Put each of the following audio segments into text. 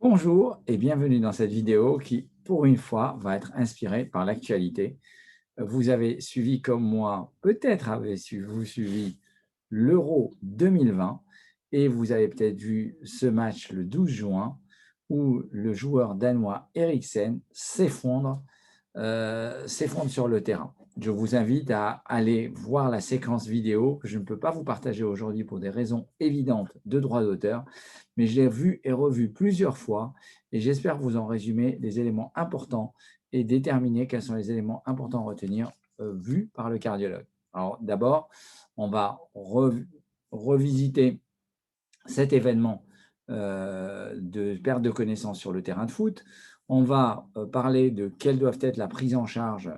Bonjour et bienvenue dans cette vidéo qui, pour une fois, va être inspirée par l'actualité. Vous avez suivi comme moi, peut-être avez-vous suivi l'Euro 2020 et vous avez peut-être vu ce match le 12 juin où le joueur danois Eriksen s'effondre sur le terrain. Je vous invite à aller voir la séquence vidéo que je ne peux pas vous partager aujourd'hui pour des raisons évidentes de droit d'auteur, mais je l'ai vu et revu plusieurs fois et j'espère vous en résumer les éléments importants et déterminer quels sont les éléments importants à retenir vus par le cardiologue. Alors d'abord, on va revisiter cet événement de perte de connaissance sur le terrain de foot. On va parler de quelle doivent être la prise en charge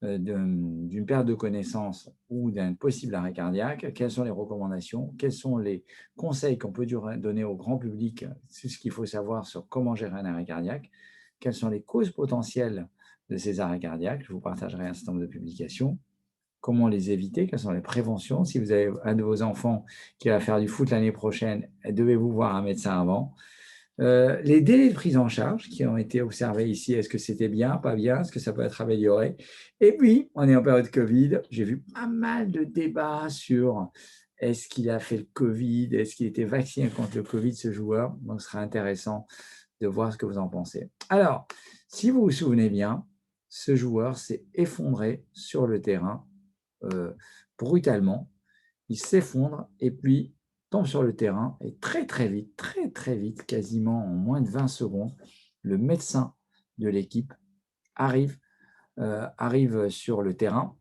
d'une perte de connaissance ou d'un possible arrêt cardiaque, quelles sont les recommandations, quels sont les conseils qu'on peut donner au grand public sur ce qu'il faut savoir sur comment gérer un arrêt cardiaque, quelles sont les causes potentielles de ces arrêts cardiaques. Je vous partagerai un certain nombre de publications. Comment les éviter? Quelles sont les préventions? Si vous avez un de vos enfants qui va faire du foot l'année prochaine, devez-vous voir un médecin avant? Les délais de prise en charge qui ont été observés ici, est-ce que c'était bien, pas bien? Est-ce que ça peut être amélioré? Et puis, on est en période Covid, j'ai vu pas mal de débats sur est-ce qu'il a fait le Covid? Est-ce qu'il était vacciné contre le Covid, ce joueur? Donc, ce sera intéressant de voir ce que vous en pensez. Alors, si vous vous souvenez bien, ce joueur s'est effondré sur le terrain brutalement. Il s'effondre et puis tombe sur le terrain et très vite, quasiment en moins de 20 secondes, le médecin de l'équipe arrive, arrive sur le terrain.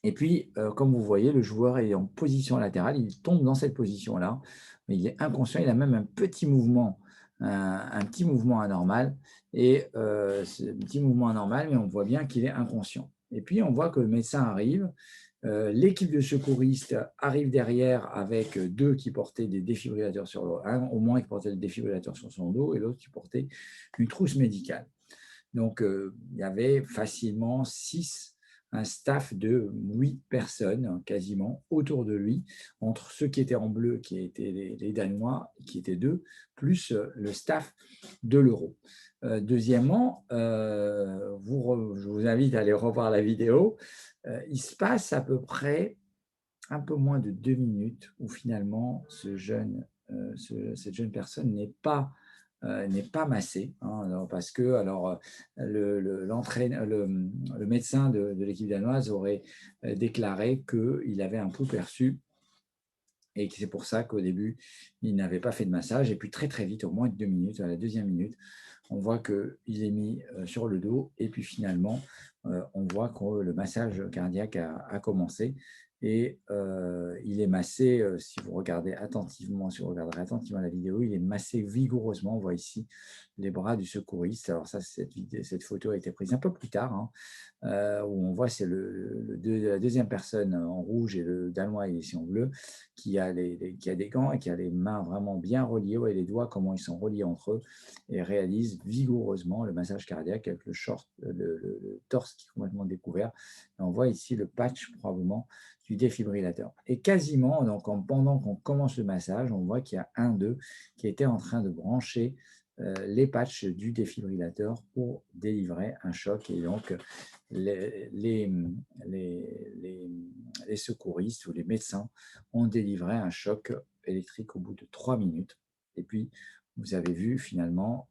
Et puis, comme vous voyez, le joueur est en position latérale, il tombe dans cette position-là, mais il est inconscient, il a même un petit mouvement anormal et ce petit mouvement anormal, mais on voit bien qu'il est inconscient. Et puis on voit que le médecin arrive, l'équipe de secouristes arrive derrière avec 2 qui portaient des défibrillateurs sur le un au moins qui portait le défibrillateur sur son dos et l'autre qui portait une trousse médicale. Donc, il y avait facilement 6, un staff de 8 personnes quasiment autour de lui, entre ceux qui étaient en bleu, qui étaient les Danois, qui étaient 2, plus le staff de l'Euro. Deuxièmement, je vous invite à aller revoir la vidéo. Il se passe à peu près un peu moins de 2 minutes où finalement cette jeune personne n'est pas massée, hein, alors parce que le médecin de l'équipe danoise aurait déclaré qu'il avait un pouls perçu et que c'est pour ça qu'au début, il n'avait pas fait de massage. Et puis très vite, au moins de 2 minutes, à la deuxième minute, on voit qu'il est mis sur le dos et puis finalement, on voit que le massage cardiaque a commencé et il est massé, si vous regardez attentivement, si vous regarderez attentivement la vidéo, il est massé vigoureusement. On voit ici les bras du secouriste. Alors ça, cette photo a été prise un peu plus tard, hein, où on voit c'est la deuxième personne en rouge et le Danois ici en bleu, qui a des gants et qui a les mains vraiment bien reliées, ouais, les doigts, comment ils sont reliés entre eux, et réalise vigoureusement le massage cardiaque avec le torse qui est complètement découvert. Et on voit ici le patch probablement du défibrillateur. Et quasiment, donc pendant qu'on commence le massage, on voit qu'il y a un d'eux qui était en train de brancher les patchs du défibrillateur pour délivrer un choc. Et donc, les, les, les, les secouristes ou les médecins ont délivré un choc électrique au bout de 3 minutes. Et puis, vous avez vu finalement,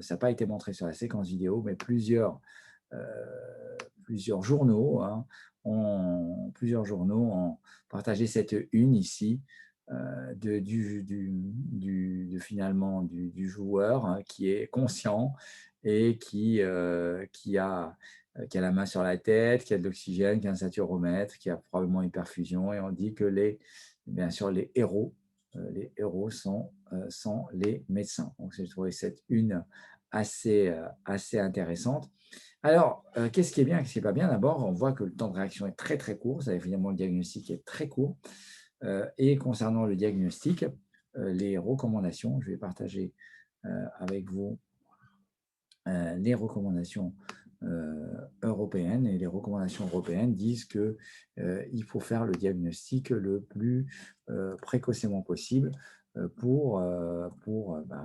ça n'a pas été montré sur la séquence vidéo, mais plusieurs journaux, hein, plusieurs journaux ont partagé cette une ici finalement du joueur, hein, qui est conscient et qui a la main sur la tête, qui a de l'oxygène, qui a un saturomètre, qui a probablement une perfusion. Et on dit que bien sûr, les héros sont les médecins. Donc, j'ai trouvé cette une assez intéressante. Alors, qu'est-ce qui est bien, qu'est-ce qui n'est pas bien? D'abord, on voit que le temps de réaction est très court. Ça, évidemment, le diagnostic est très court. Et concernant le diagnostic, les recommandations, je vais partager avec vous les recommandations européennes. Et les recommandations européennes disent qu'il faut faire le diagnostic le plus précocement possible.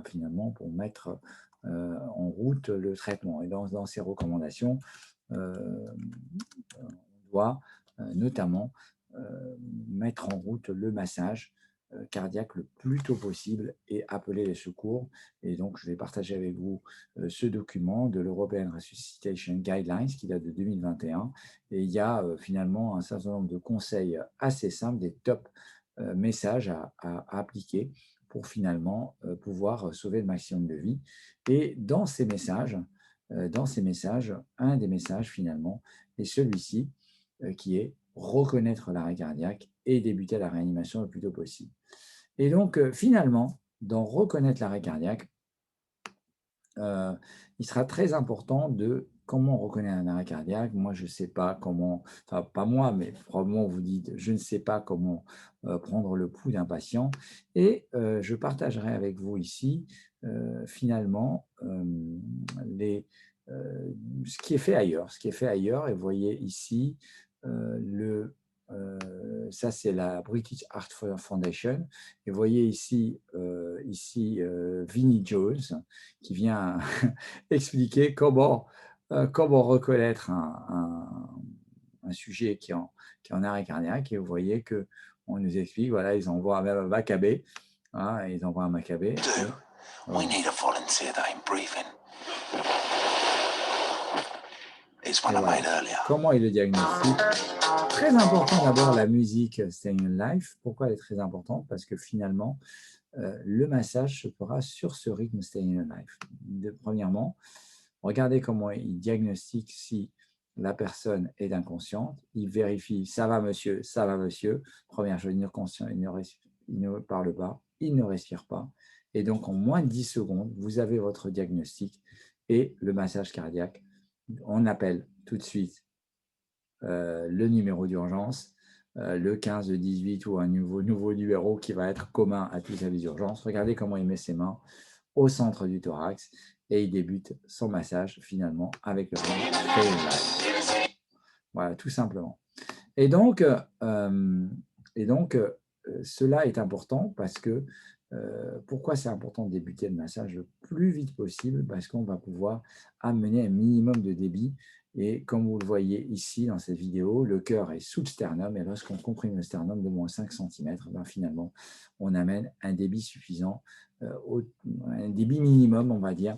finalement pour mettre en route le traitement. Et dans ces recommandations, on doit notamment mettre en route le massage cardiaque le plus tôt possible et appeler les secours. Et donc, je vais partager avec vous ce document de l'European Resuscitation Guidelines qui date de 2021. Et il y a finalement un certain nombre de conseils assez simples, des top messages à appliquer pour finalement pouvoir sauver le maximum de vies. Et dans ces messages, un des messages finalement est celui-ci qui est reconnaître l'arrêt cardiaque et débuter la réanimation le plus tôt possible. Et donc, finalement, dans reconnaître l'arrêt cardiaque, il sera très important de comment on reconnaît un arrêt cardiaque. Moi, je ne sais pas comment, enfin pas moi, mais probablement vous dites, je ne sais pas comment prendre le pouls d'un patient. Et je partagerai avec vous ici, finalement, ce qui est fait ailleurs. Ce qui est fait ailleurs, et vous voyez ici, ça c'est la British Heart Foundation, et vous voyez ici, Vinnie Jones, qui vient expliquer comment reconnaître un sujet qui est en arrêt cardiaque. Et vous voyez qu'on nous explique, voilà, ils envoient même un Maccabée, hein, ils envoient un Maccabée. We need a volunteer that ain't breathing. It's one I Voilà. made earlier. Comment il le diagnostique? Très important d'abord la musique Staying Alive. Pourquoi elle est très importante? Parce que finalement, le massage se fera sur ce rythme Staying Alive. Premièrement, regardez comment il diagnostique si la personne est inconsciente. Il vérifie, ça va monsieur, ça va monsieur. Première chose, il ne conscient, il ne parle pas, il ne respire pas. Et donc, en moins de 10 secondes, vous avez votre diagnostic et le massage cardiaque. On appelle tout de suite le numéro d'urgence, le 15-18 ou un nouveau numéro qui va être commun à tous les services d'urgence. Regardez comment il met ses mains au centre du thorax et il débute son massage finalement avec le rythme. Voilà, tout simplement. Et donc, cela est important parce que pourquoi c'est important de débuter le massage le plus vite possible? Parce qu'on va pouvoir amener un minimum de débit. Et comme vous le voyez ici dans cette vidéo, le cœur est sous le sternum. Et lorsqu'on comprime le sternum de moins 5 cm, ben finalement, on amène un débit suffisant, un débit minimum, on va dire,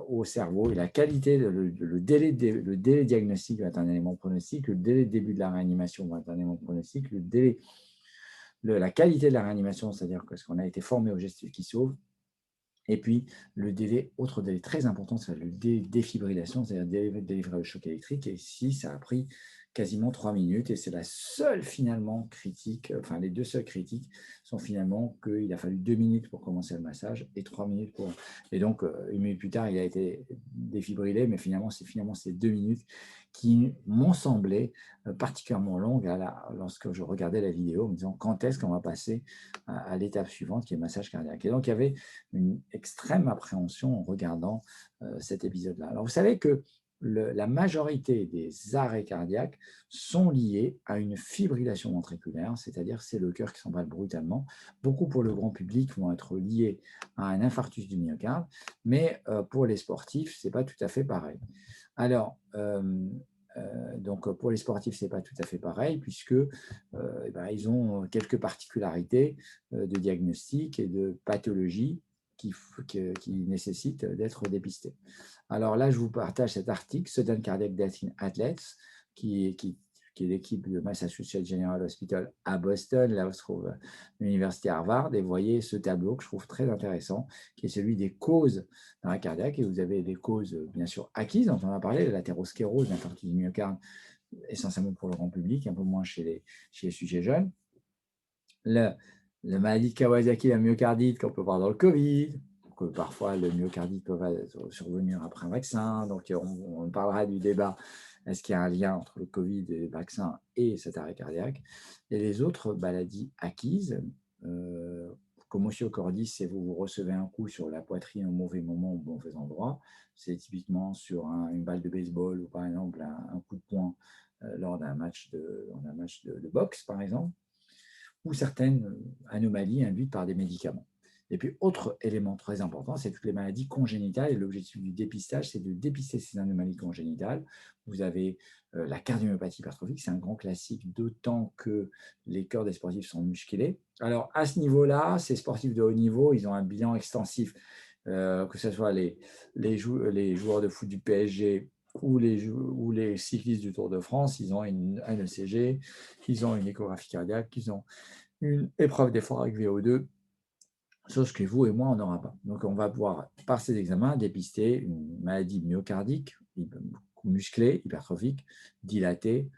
au cerveau. Et la qualité, le délai diagnostique va être un élément pronostic, le délai de début de la réanimation va être un élément pronostic, la qualité de la réanimation, c'est-à-dire que ce qu'on a été formé au geste qui sauve, et puis le délai, autre délai très important, c'est le défibrillation, c'est-à-dire délivrer le choc électrique. Et ici, ça a pris quasiment 3 minutes. Et c'est la seule finalement critique, enfin les deux seules critiques sont finalement qu'il a fallu 2 minutes pour commencer le massage et 3 minutes pour... Et donc, 1 minute plus tard, il a été défibrillé. Mais finalement, c'est ces 2 minutes qui m'ont semblé particulièrement longues lorsque je regardais la vidéo, en me disant quand est-ce qu'on va passer à l'étape suivante qui est le massage cardiaque. Et donc, il y avait une extrême appréhension en regardant cet épisode-là. Alors, vous savez que la majorité des arrêts cardiaques sont liés à une fibrillation ventriculaire, c'est-à-dire c'est le cœur qui s'emballe brutalement. Beaucoup pour le grand public vont être liés à un infarctus du myocarde, mais pour les sportifs, ce n'est pas tout à fait pareil. Alors, donc pour les sportifs, ce n'est pas tout à fait pareil, puisque ils ont quelques particularités de diagnostic et de pathologie qui nécessitent d'être dépistés. Alors là, je vous partage cet article, Sudden Cardiac Death in Athletes, qui est l'équipe de Massachusetts General Hospital à Boston. Là, on se trouve l'université Harvard. Et vous voyez ce tableau que je trouve très intéressant, qui est celui des causes d'arrêt cardiaque. Et vous avez des causes, bien sûr, acquises, dont on a parlé, l'athérosclérose, l'infarctus du myocarde, essentiellement pour le grand public, un peu moins chez les sujets jeunes. La maladie de Kawasaki, la myocardite, qu'on peut voir dans le Covid, que parfois le myocardite peut survenir après un vaccin. Donc, on parlera du débat, est-ce qu'il y a un lien entre le Covid et le vaccin et cet arrêt cardiaque. Et les autres maladies acquises, commotion cordis, c'est vous recevez un coup sur la poitrine au mauvais moment, au mauvais endroit. C'est typiquement sur une balle de baseball ou par exemple un coup de poing lors d'un match de boxe, par exemple, ou certaines anomalies induites par des médicaments. Et puis, autre élément très important, c'est toutes les maladies congénitales. Et l'objectif du dépistage, c'est de dépister ces anomalies congénitales. Vous avez la cardiomyopathie hypertrophique, c'est un grand classique, d'autant que les cœurs des sportifs sont musclés. Alors, à ce niveau-là, ces sportifs de haut niveau, ils ont un bilan extensif, que ce soit les joueurs de foot du PSG ou les cyclistes du Tour de France, ils ont un ECG, ils ont une échographie cardiaque, ils ont une épreuve d'effort avec VO2, chose que vous et moi, on n'aura pas. Donc, on va pouvoir, par ces examens, dépister une maladie myocardique, musclée, hypertrophique, dilatée,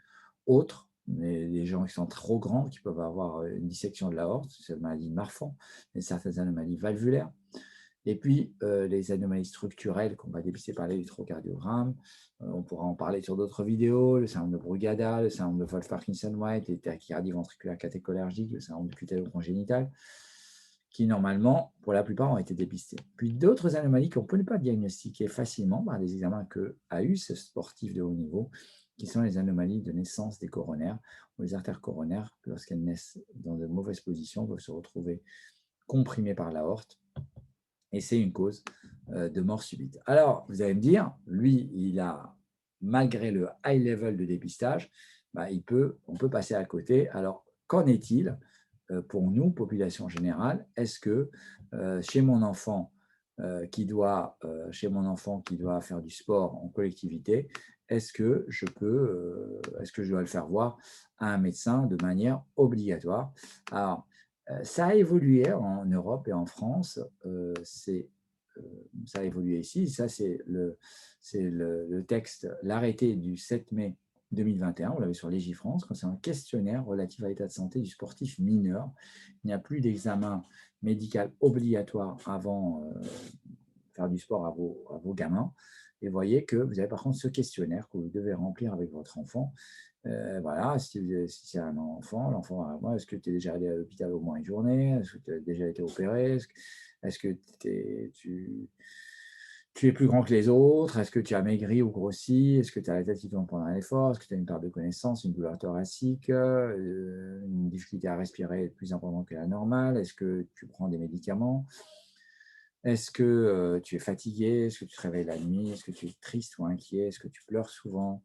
autre, mais les gens qui sont trop grands, qui peuvent avoir une dissection de l'aorte, c'est la maladie de Marfan, et certaines anomalies valvulaires. Et puis, les anomalies structurelles qu'on va dépister par l'électrocardiogramme, on pourra en parler sur d'autres vidéos, le syndrome de Brugada, le syndrome de Wolff-Parkinson-White, les tachycardies ventriculaires catécholergiques, le syndrome de cutélo-congénital, qui normalement, pour la plupart, ont été dépistés. Puis d'autres anomalies qu'on ne peut pas diagnostiquer facilement par des examens qu'a eu ce sportif de haut niveau, qui sont les anomalies de naissance des coronaires, ou les artères coronaires, lorsqu'elles naissent dans de mauvaises positions, peuvent se retrouver comprimées par l'aorte, et c'est une cause de mort subite. Alors, vous allez me dire, lui, il a, malgré le high level de dépistage, bah, on peut passer à côté. Alors, qu'en est-il pour nous, population générale? Est-ce que chez mon enfant qui doit faire du sport en collectivité, est-ce que je dois le faire voir à un médecin de manière obligatoire? Alors, ça a évolué en Europe et en France. Ça a évolué ici. Ça, c'est le texte, l'arrêté du 7 mai 2021. Vous l'avez sur Légifrance. C'est un questionnaire relatif à l'état de santé du sportif mineur. Il n'y a plus d'examen médical obligatoire avant faire du sport à vos gamins. Et voyez que vous avez par contre ce questionnaire que vous devez remplir avec votre enfant. Voilà, si c'est un enfant, est-ce que tu es déjà allé à l'hôpital au moins une journée? Est-ce que tu as déjà été opéré? Est-ce que tu es plus grand que les autres? Est-ce que tu as maigri ou grossi? Est-ce que tu as la tête qui tourne pendant un effort? Est-ce que tu as une perte de connaissance, une douleur thoracique, une difficulté à respirer plus importante que la normale? Est-ce que tu prends des médicaments? Est-ce que tu es fatigué? Est-ce que tu te réveilles la nuit? Est-ce que tu es triste ou inquiet? Est-ce que tu pleures souvent?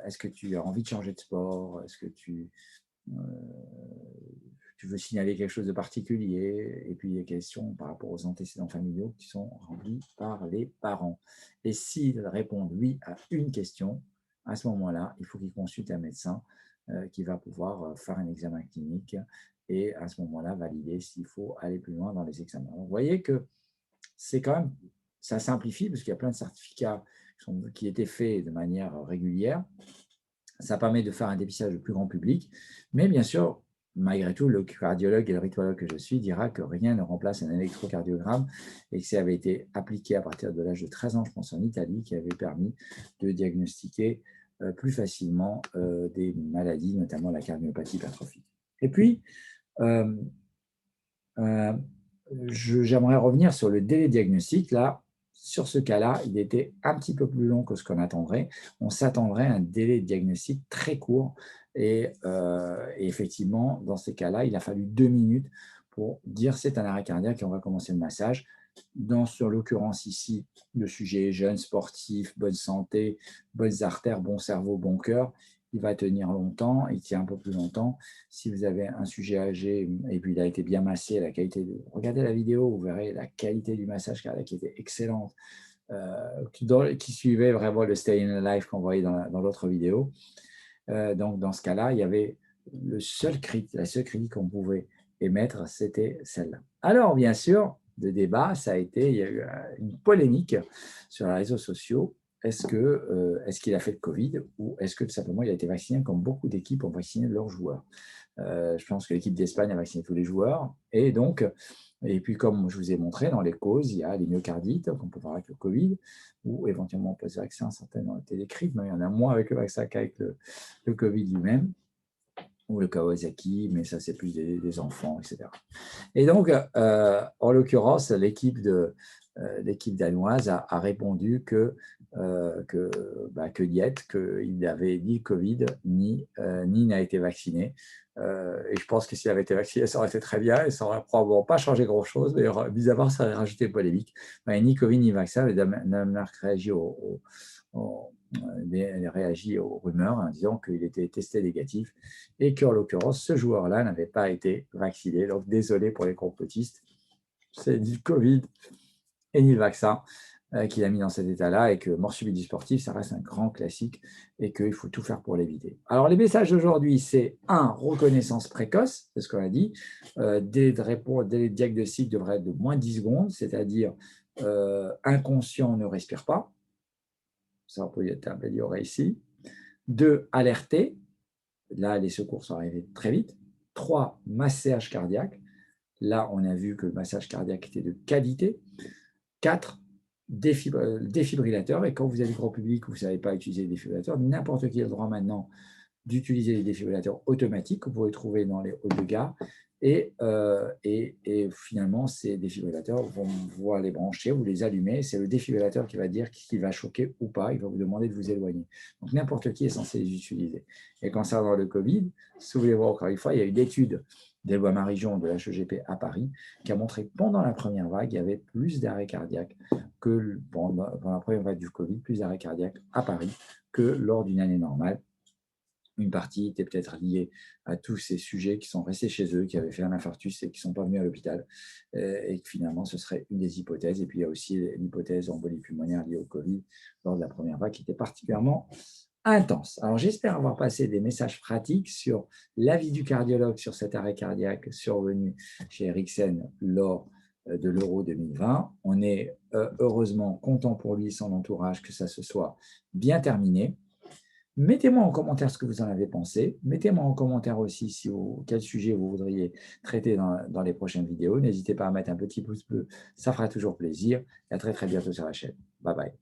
Est-ce que tu as envie de changer de sport? Est-ce que tu veux signaler quelque chose de particulier? Et puis les questions par rapport aux antécédents familiaux qui sont remplies par les parents. Et s'ils répondent oui à une question, à ce moment-là, il faut qu'ils consultent un médecin qui va pouvoir faire un examen clinique et à ce moment-là valider s'il faut aller plus loin dans les examens. Donc, vous voyez que c'est quand même, ça simplifie parce qu'il y a plein de certificats qui étaient faits de manière régulière. Ça permet de faire un dépistage de plus grand public, mais bien sûr, malgré tout, le cardiologue et le rythmologue que je suis dira que rien ne remplace un électrocardiogramme et que ça avait été appliqué à partir de l'âge de 13 ans, je pense, en Italie, qui avait permis de diagnostiquer plus facilement des maladies, notamment la cardiomyopathie hypertrophique. Et puis, j'aimerais revenir sur le délai diagnostique. Là, sur ce cas-là, il était un petit peu plus long que ce qu'on attendrait. On s'attendrait à un délai de diagnostic très court. Et effectivement, dans ces cas-là, il a fallu 2 minutes pour dire c'est un arrêt cardiaque et on va commencer le massage. Sur l'occurrence ici, le sujet est jeune, sportif, bonne santé, bonnes artères, bon cerveau, bon cœur. Il va tenir longtemps, il tient un peu plus longtemps. Si vous avez un sujet âgé et puis il a été bien massé, regardez la vidéo, vous verrez la qualité du massage cardiaque qui était excellente, qui suivait vraiment le Stay in Alive qu'on voyait dans l'autre vidéo. Donc dans ce cas-là, il y avait la seule critique qu'on pouvait émettre, c'était celle-là. Alors bien sûr, le débat, il y a eu une polémique sur les réseaux sociaux. Est-ce qu'il a fait le Covid ou est-ce que tout simplement il a été vacciné comme beaucoup d'équipes ont vacciné leurs joueurs? Je pense que l'équipe d'Espagne a vacciné tous les joueurs. Et puis comme je vous ai montré, dans les causes, il y a les myocardites qu'on peut voir avec le Covid ou éventuellement post-vaccin, certaines ont été décrites, mais il y en a moins avec le vaccin qu'avec le Covid lui-même ou le Kawasaki, mais ça c'est plus des enfants, etc. Et donc, en l'occurrence, l'équipe l'équipe danoise a répondu que niet, qu'il n'avait ni le Covid, ni n'a été vacciné. Et je pense que s'il avait été vacciné, ça aurait été très bien et ça n'aurait probablement pas changé grand-chose, mais mis à part, ça aurait rajouté polémique. Mais ni Covid ni vaccin, le Danemark réagit réagit aux rumeurs en disant qu'il était testé négatif et qu'en l'occurrence, ce joueur-là n'avait pas été vacciné. Donc, désolé pour les complotistes, c'est ni le Covid et ni le vaccin qu'il a mis dans cet état-là, et que mort subite du sportif, ça reste un grand classique et qu'il faut tout faire pour l'éviter. Alors, les messages d'aujourd'hui, c'est 1, reconnaissance précoce, c'est ce qu'on a dit. Dès les diagnostics devraient être de moins de 10 secondes, c'est-à-dire inconscient, ne respire pas. Ça peut être amélioré ici. 2, alerter. Là, les secours sont arrivés très vite. 3, massage cardiaque. Là, on a vu que le massage cardiaque était de qualité. 4, défibrillateur. Et quand vous avez du grand public, vous ne savez pas utiliser les défibrillateurs, n'importe qui a le droit maintenant d'utiliser les défibrillateurs automatiques que vous pouvez trouver dans les halls de gare. Et finalement, ces défibrillateurs vont pouvoir les brancher, vous les allumez. C'est le défibrillateur qui va dire qu'il va choquer ou pas. Il va vous demander de vous éloigner. Donc, n'importe qui est censé les utiliser. Et concernant le Covid, souvenez-vous encore une fois, il y a une étude d'Éloi Marijon de l'HEGP à Paris qui a montré que pendant la première vague, il y avait plus d'arrêts cardiaques que pendant la première vague du Covid, plus d'arrêts cardiaques à Paris que lors d'une année normale. Une partie était peut-être liée à tous ces sujets qui sont restés chez eux, qui avaient fait un infarctus et qui ne sont pas venus à l'hôpital, et que finalement, ce serait une des hypothèses. Et puis, il y a aussi l'hypothèse d'embolie pulmonaire liée au Covid lors de la première vague qui était particulièrement intense. Alors, j'espère avoir passé des messages pratiques sur l'avis du cardiologue sur cet arrêt cardiaque survenu chez Eriksen lors de l'Euro 2020. On est heureusement content pour lui et son entourage que ça se soit bien terminé. Mettez-moi en commentaire ce que vous en avez pensé. Mettez-moi en commentaire aussi quel sujet vous voudriez traiter dans les prochaines vidéos. N'hésitez pas à mettre un petit pouce bleu, ça fera toujours plaisir. Et à très très bientôt sur la chaîne. Bye bye.